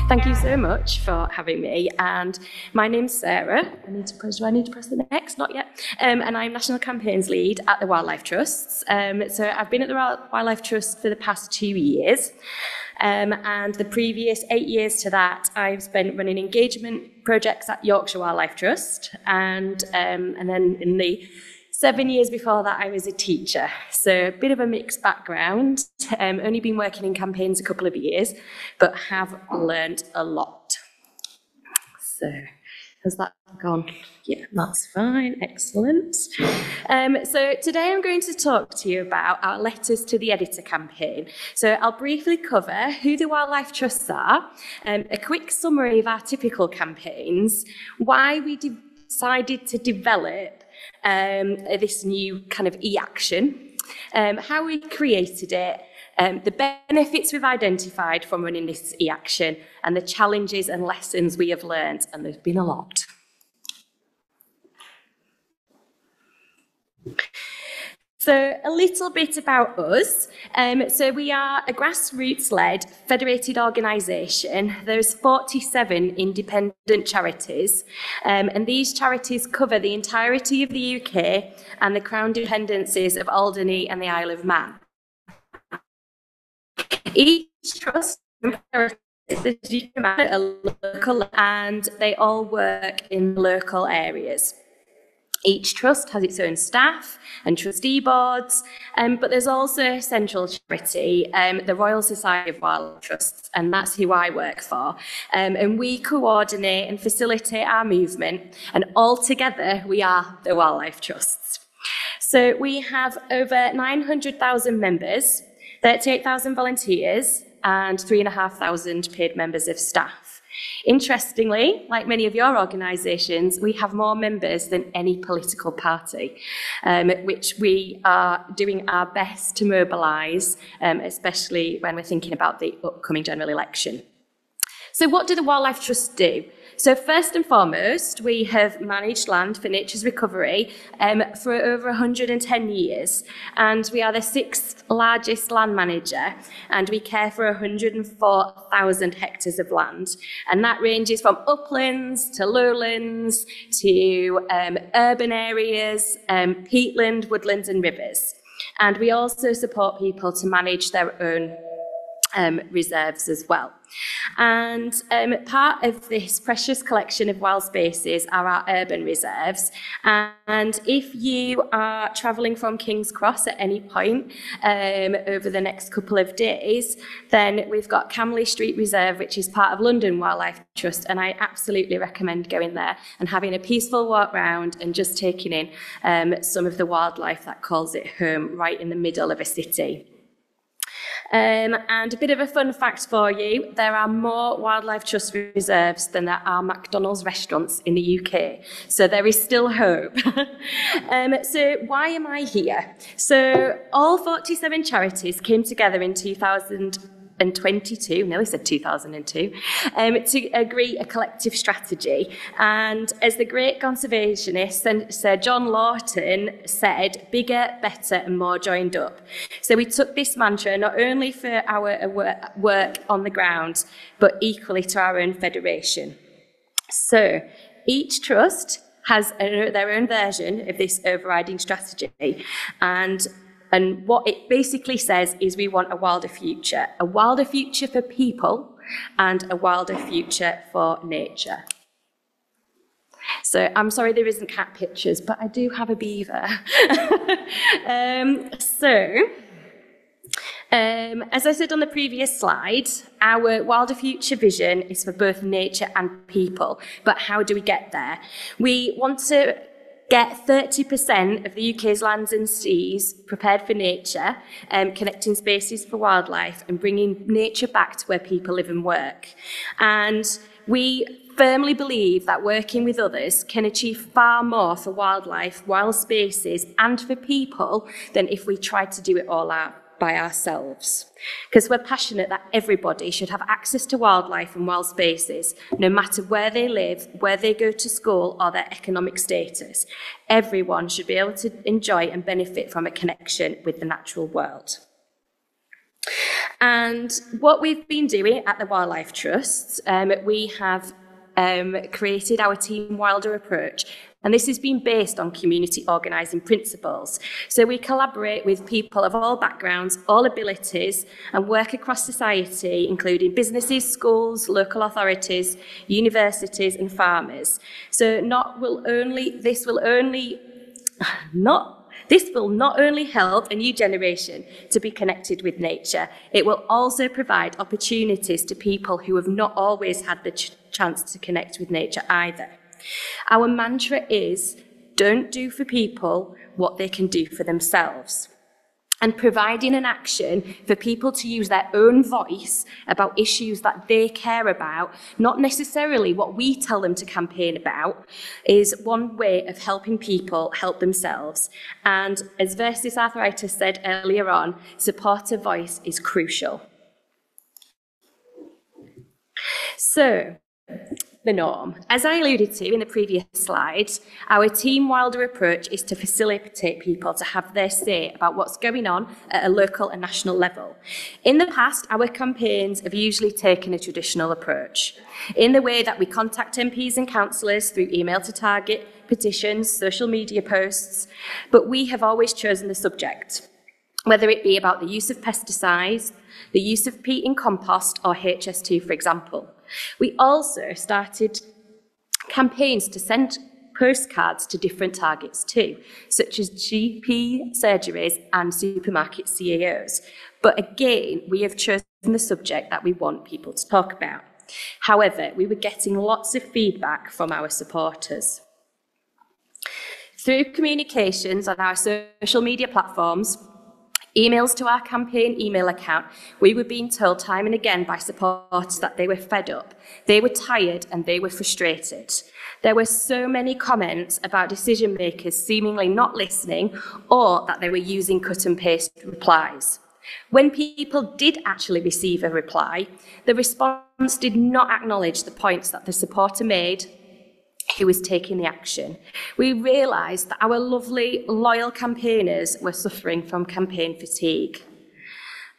Thank you so much for having me. And my name's Sarah. Do I need to press the next? Not yet. And I'm National Campaigns Lead at the Wildlife Trusts. So I've been at the Wildlife Trust for the past 2 years. And the previous 8 years to that, I've spent running engagement projects at Yorkshire Wildlife Trust. And then in the 7 years before that, I was a teacher. So a bit of a mixed background. Only been working in campaigns a couple of years, but have learned a lot. So has that gone? Yeah, that's fine. Excellent. So today I'm going to talk to you about our Letters to the Editor campaign. So I'll briefly cover who the Wildlife Trusts are, a quick summary of our typical campaigns, why we decided to develop this new kind of e-action, how we created it, the benefits we've identified from running this e-action, and the challenges and lessons we have learned, and there's been a lot. So a little bit about us. So we are a grassroots-led federated organisation. There's 47 independent charities, and these charities cover the entirety of the UK and the Crown dependencies of Alderney and the Isle of Man. Each trust is a local, and they all work in local areas. Each trust has its own staff and trustee boards, but there's also a central charity, the Royal Society of Wildlife Trusts, and that's who I work for. And we coordinate and facilitate our movement, and all together we are the Wildlife Trusts. So we have over 900,000 members, 38,000 volunteers, and 3,500 paid members of staff. Interestingly, like many of your organisations, we have more members than any political party, which we are doing our best to mobilise, especially when we're thinking about the upcoming general election. So what do the Wildlife Trusts do? So first and foremost, we have managed land for nature's recovery for over 110 years, and we are the 6th largest land manager, and we care for 104,000 hectares of land, and that ranges from uplands to lowlands to urban areas, peatland, woodlands and rivers. And we also support people to manage their own reserves as well. And part of this precious collection of wild spaces are our urban reserves. And if you are travelling from King's Cross at any point over the next couple of days, then we've got Camley Street Reserve, which is part of London Wildlife Trust, and I absolutely recommend going there and having a peaceful walk round and just taking in some of the wildlife that calls it home right in the middle of a city. And a bit of a fun fact for you, there are more Wildlife Trust reserves than there are McDonald's restaurants in the UK. So there is still hope. So why am I here? So all 47 charities came together in 2022, nearly said 2002, to agree a collective strategy. And as the great conservationist Sir John Lawton said, bigger, better and more joined up. So we took this mantra not only for our work on the ground, but equally to our own federation. So each trust has their own version of this overriding strategy, and what it basically says is we want a wilder future for people and a wilder future for nature. So I'm sorry there isn't cat pictures, but I do have a beaver. As I said on the previous slide, our wilder future vision is for both nature and people. But how do we get there? We want to get 30% of the UK's lands and seas prepared for nature, connecting spaces for wildlife and bringing nature back to where people live and work. And we firmly believe that working with others can achieve far more for wildlife, wild spaces and for people than if we tried to do it all out by ourselves. Because we're passionate that everybody should have access to wildlife and wild spaces, no matter where they live, where they go to school or their economic status. Everyone should be able to enjoy and benefit from a connection with the natural world. And what we've been doing at the Wildlife Trust, we have created our Team Wilder approach. And this has been based on community organising principles. So we collaborate with people of all backgrounds, all abilities, and work across society, including businesses, schools, local authorities, universities, and farmers. So this will not only help a new generation to be connected with nature, it will also provide opportunities to people who have not always had the chance to connect with nature either. Our mantra is, don't do for people what they can do for themselves. And providing an action for people to use their own voice about issues that they care about, not necessarily what we tell them to campaign about, is one way of helping people help themselves. And as Versus Arthritis said earlier on, supportive voice is crucial. So, the norm. As I alluded to in the previous slide, our Team Wilder approach is to facilitate people to have their say about what's going on at a local and national level. In the past, our campaigns have usually taken a traditional approach, in the way that we contact MPs and councillors through email to target, petitions, social media posts, but we have always chosen the subject, whether it be about the use of pesticides, the use of peat in compost, or HS2, for example. We also started campaigns to send postcards to different targets too, such as GP surgeries and supermarket CEOs. But again, we have chosen the subject that we want people to talk about. However, we were getting lots of feedback from our supporters. Through communications on our social media platforms, emails to our campaign email account, we were being told time and again by supporters that they were fed up, they were tired, and they were frustrated. There were so many comments about decision makers seemingly not listening, or that they were using cut and paste replies. When people did actually receive a reply, the response did not acknowledge the points that the supporter made who was taking the action. We realised that our lovely, loyal campaigners were suffering from campaign fatigue.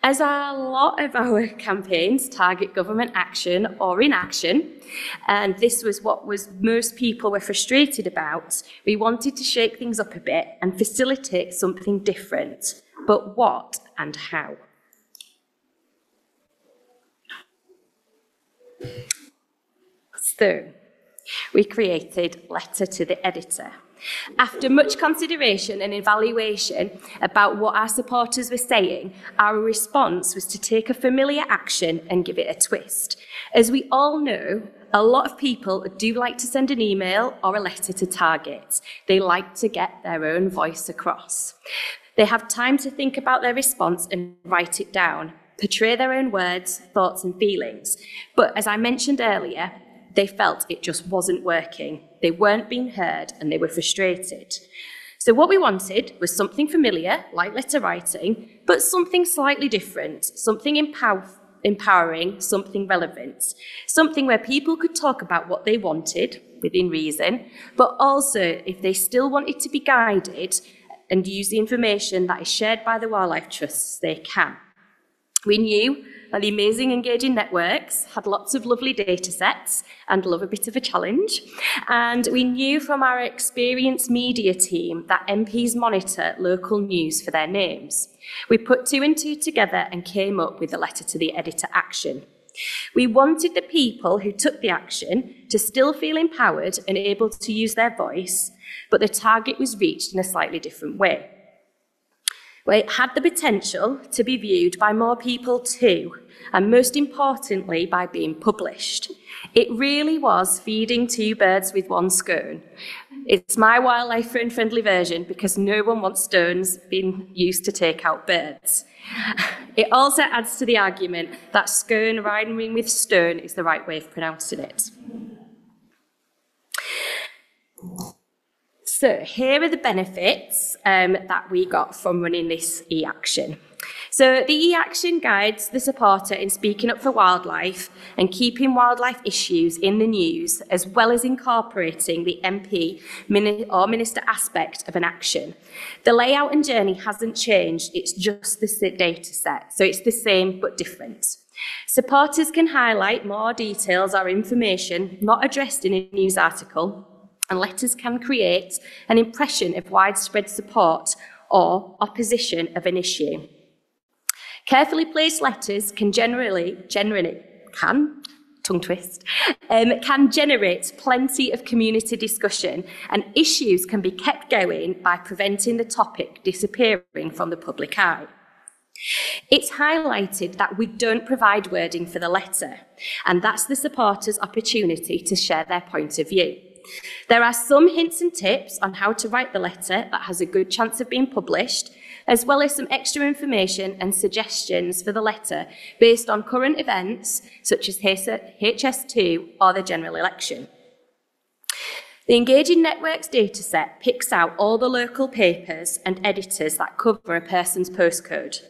As a lot of our campaigns target government action or inaction, and this was what most people were frustrated about, we wanted to shake things up a bit and facilitate something different. But what and how? So, we created Letter to the Editor. After much consideration and evaluation about what our supporters were saying, our response was to take a familiar action and give it a twist. As we all know, a lot of people do like to send an email or a letter to targets. They like to get their own voice across. They have time to think about their response and write it down, portray their own words, thoughts and feelings. But as I mentioned earlier, they felt it just wasn't working. They weren't being heard and they were frustrated. So what we wanted was something familiar, like letter writing, but something slightly different, something empowering, something relevant, something where people could talk about what they wanted, within reason, but also if they still wanted to be guided and use the information that is shared by the Wildlife Trusts, they can. We knew that the amazing engaging networks had lots of lovely data sets and love a bit of a challenge. And we knew from our experienced media team that MPs monitor local news for their names. We put two and two together and came up with a Letter to the Editor action. We wanted the people who took the action to still feel empowered and able to use their voice, but the target was reached in a slightly different way. Well, it had the potential to be viewed by more people too, and most importantly, by being published. It really was feeding two birds with one scone. It's my wildlife friendly version because no one wants stones being used to take out birds. It also adds to the argument that scone rhyming with stone is the right way of pronouncing it. So here are the benefits that we got from running this e-action. So the e-action guides the supporter in speaking up for wildlife and keeping wildlife issues in the news, as well as incorporating the MP or minister aspect of an action. The layout and journey hasn't changed, it's just the data set. So it's the same but different. Supporters can highlight more details or information not addressed in a news article, and letters can create an impression of widespread support or opposition of an issue. Carefully placed letters can generate plenty of community discussion, and issues can be kept going by preventing the topic disappearing from the public eye. It's highlighted that we don't provide wording for the letter, and that's the supporters' opportunity to share their point of view. There are some hints and tips on how to write the letter that has a good chance of being published, as well as some extra information and suggestions for the letter based on current events such as HS2 or the general election. The Engaging Networks dataset picks out all the local papers and editors that cover a person's postcode.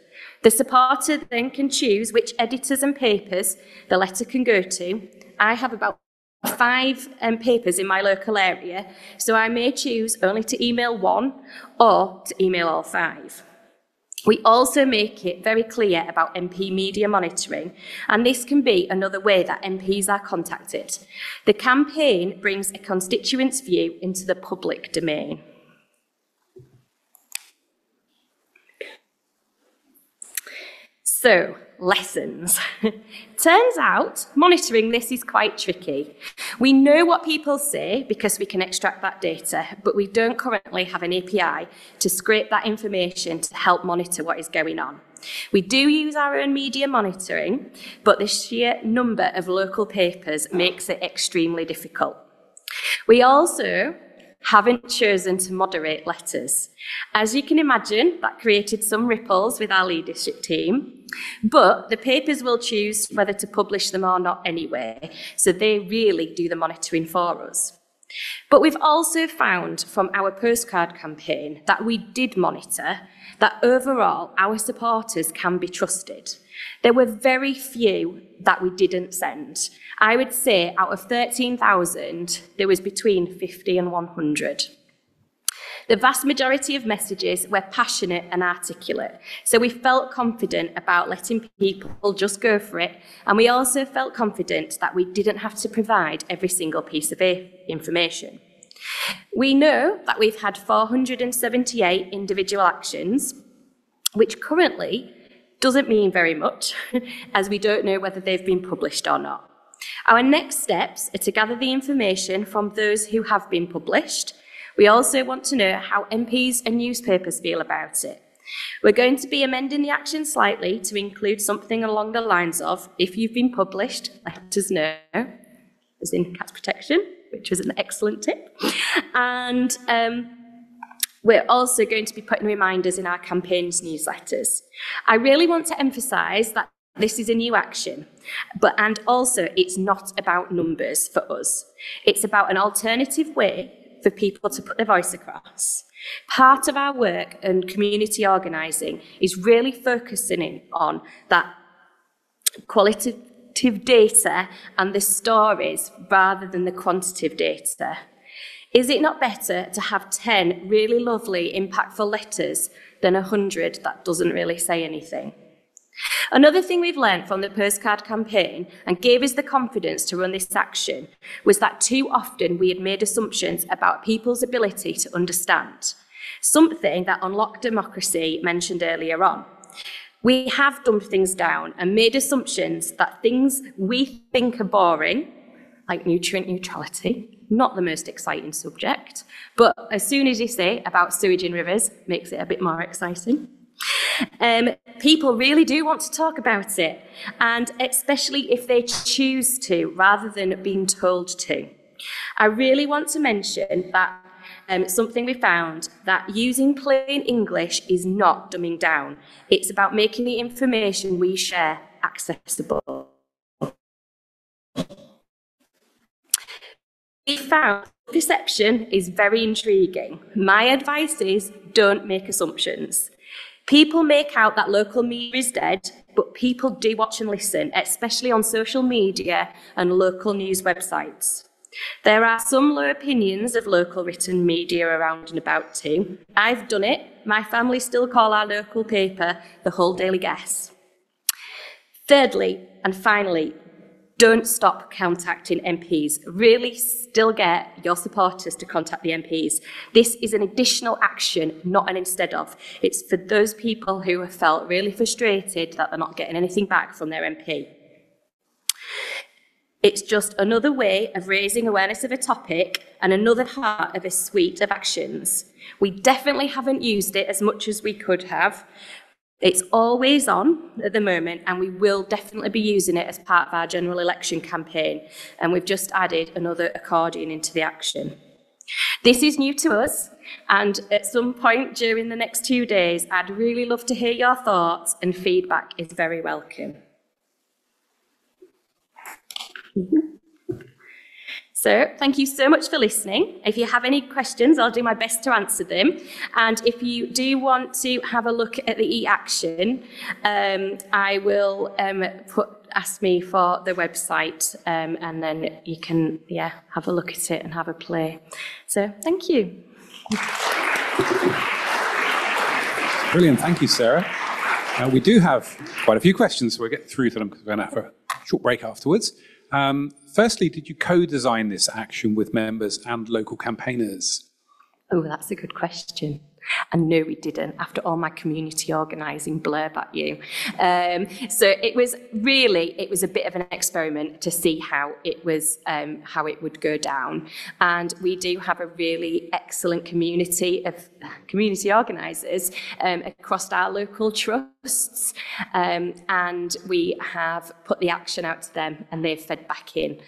The supporter then can choose which editors and papers the letter can go to. I have about 5 papers in my local area, so I may choose only to email one or to email all 5. We also make it very clear about MP media monitoring, and this can be another way that MPs are contacted. The campaign brings a constituent's view into the public domain. So, lessons. Turns out monitoring this is quite tricky. We know what people say because we can extract that data, but we don't currently have an API to scrape that information to help monitor what is going on. We do use our own media monitoring, but the sheer number of local papers makes it extremely difficult. We also haven't chosen to moderate letters. As you can imagine, that created some ripples with our leadership team, but the papers will choose whether to publish them or not anyway, so they really do the monitoring for us. But we've also found from our postcard campaign that we did monitor that overall our supporters can be trusted. There were very few that we didn't send. I would say out of 13,000, there was between 50 and 100. The vast majority of messages were passionate and articulate, so we felt confident about letting people just go for it, and we also felt confident that we didn't have to provide every single piece of information. We know that we've had 478 individual actions, which currently doesn't mean very much, as we don't know whether they've been published or not. Our next steps are to gather the information from those who have been published. We also want to know how MPs and newspapers feel about it. We're going to be amending the action slightly to include something along the lines of, if you've been published, let us know, as in cats protection, which was an excellent tip. And we're also going to be putting reminders in our campaign's newsletters. I really want to emphasise that this is a new action, and also it's not about numbers for us. It's about an alternative way for people to put their voice across. Part of our work and community organising is really focusing in on that qualitative data and the stories rather than the quantitative data. Is it not better to have 10 really lovely, impactful letters than 100 that doesn't really say anything? Another thing we've learned from the postcard campaign and gave us the confidence to run this action was that too often we had made assumptions about people's ability to understand, something that Unlock Democracy mentioned earlier on. We have dumbed things down and made assumptions that things we think are boring, like nutrient neutrality, not the most exciting subject, but as soon as you say about sewage in rivers, makes it a bit more exciting. People really do want to talk about it, and especially if they choose to, rather than being told to. I really want to mention that something we found, that using plain English is not dumbing down. It's about making the information we share accessible. We found this section is very intriguing. My advice is don't make assumptions. People make out that local media is dead, but people do watch and listen, especially on social media and local news websites. There are some low opinions of local written media around and about too. I've done it. My family still call our local paper the Hull Daily Guess. Thirdly, and finally, don't stop contacting MPs. Really still get your supporters to contact the MPs. This is an additional action, not an instead of. It's for those people who have felt really frustrated that they're not getting anything back from their MP. It's just another way of raising awareness of a topic and another part of a suite of actions. We definitely haven't used it as much as we could have. It's always on at the moment, and we will definitely be using it as part of our general election campaign. And we've just added another accordion into the action. This is new to us, and at some point during the next 2 days, I'd really love to hear your thoughts, and feedback is very welcome. So thank you so much for listening. If you have any questions, I'll do my best to answer them. And if you do want to have a look at the e-action, I will ask me for the website, and then you can have a look at it and have a play. So thank you. Brilliant, thank you, Sarah. We do have quite a few questions, so we'll get through them because we're going to have a short break afterwards. Firstly, did you co-design this action with members and local campaigners? Oh, that's a good question. And no, we didn't, after all my community organising blurb at you. So it was a bit of an experiment to see how it would go down. And we do have a really excellent community of community organisers across our local trusts. And we have put the action out to them, and they've fed back in.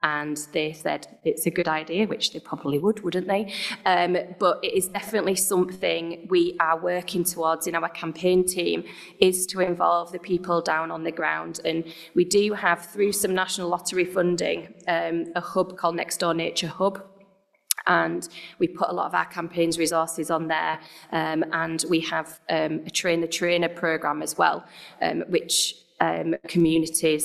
And they said it's a good idea, which they probably would, wouldn't they? But it is definitely something we are working towards in our campaign team, is to involve the people down on the ground. And we do have, through some National Lottery funding, a hub called Next Door Nature Hub. And we put a lot of our campaigns resources on there. And we have a Train the Trainer programme as well, which community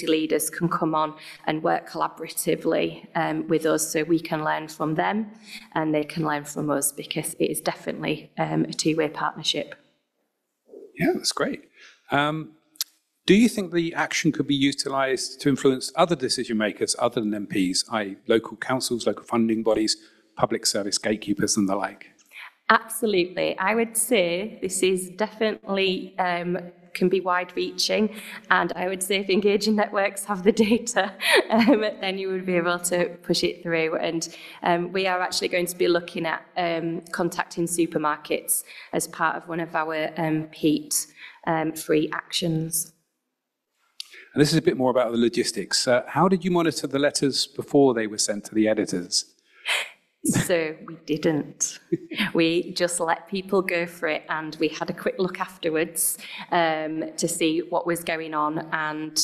leaders can come on and work collaboratively with us, so we can learn from them and they can learn from us, because it is definitely a two-way partnership. Yeah, that's great. Do you think the action could be utilised to influence other decision makers other than MPs, i.e. local councils, local funding bodies, public service gatekeepers and the like? Absolutely. I would say this is definitely can be wide-reaching, and I would say if engaging networks have the data, then you would be able to push it through. And we are actually going to be looking at contacting supermarkets as part of one of our PEAT free actions. And this is a bit more about the logistics. How did you monitor the letters before they were sent to the editors? So we didn't. We just let people go for it, and we had a quick look afterwards to see what was going on. And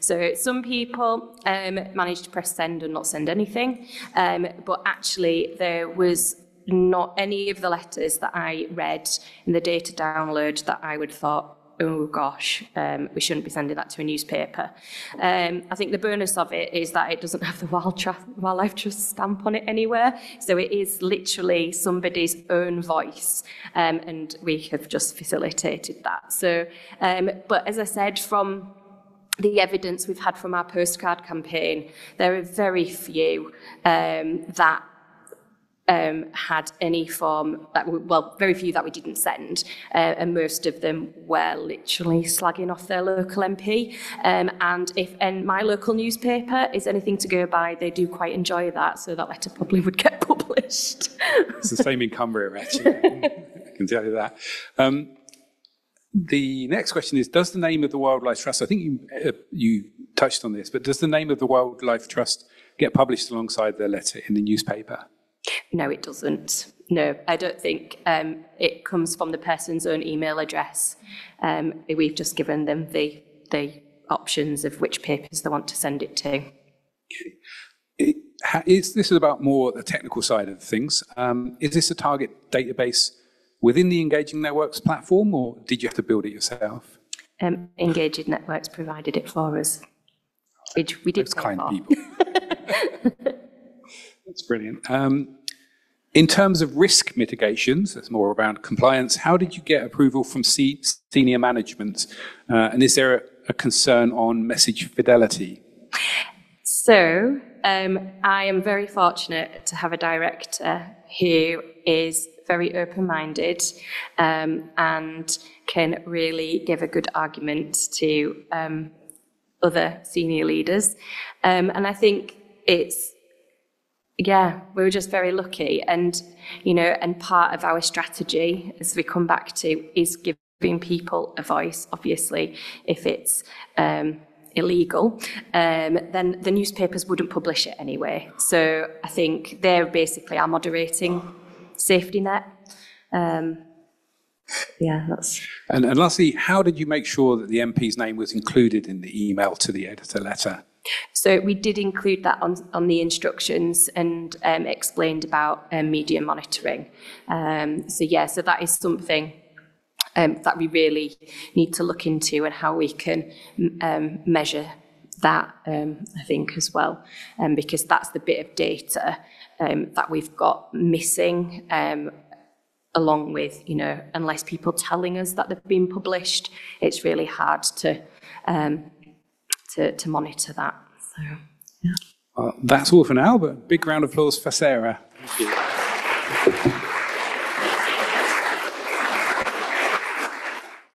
so some people managed to press send and not send anything, but actually there was not any of the letters that I read in the data download that I would thought, oh gosh, we shouldn't be sending that to a newspaper. I think the bonus of it is that it doesn't have the Wildlife Trust stamp on it anywhere. So it is literally somebody's own voice, and we have just facilitated that. So, but as I said, from the evidence we've had from our postcard campaign, there are very few that had any form, very few that we didn't send, and most of them were literally slagging off their local MP. And if my local newspaper is anything to go by, they do quite enjoy that, so that letter probably would get published. It's the same in Cumbria, actually. I can tell you that. The next question is, does the name of the Wildlife Trust, I think you touched on this, but does the name of the Wildlife Trust get published alongside the letter in the newspaper? No, it doesn't. No, I don't think it comes from the person's own email address. We've just given them the options of which papers they want to send it to. This is about more the technical side of things. Is this a target database within the Engaging Networks platform, or did you have to build it yourself? Engaging Networks provided it for us, which we did. Those kind of people. That's brilliant. In terms of risk mitigations, that's more around compliance, how did you get approval from senior management? And is there a concern on message fidelity? So I am very fortunate to have a director who is very open-minded and can really give a good argument to other senior leaders. And I think we were just very lucky. And, and part of our strategy, as we come back to, is giving people a voice. Obviously, if it's illegal, then the newspapers wouldn't publish it anyway. So I think they're basically our moderating safety net. That's. And lastly, how did you make sure that the MP's name was included in the email to the editor letter? So we did include that on the instructions and explained about media monitoring. So that is something that we really need to look into, and how we can measure that, I think, as well, because that's the bit of data that we've got missing, along with, unless people telling us that they've been published, it's really hard to monitor that. So, yeah. That's all for now, but big round of applause for Sarah. Thank you.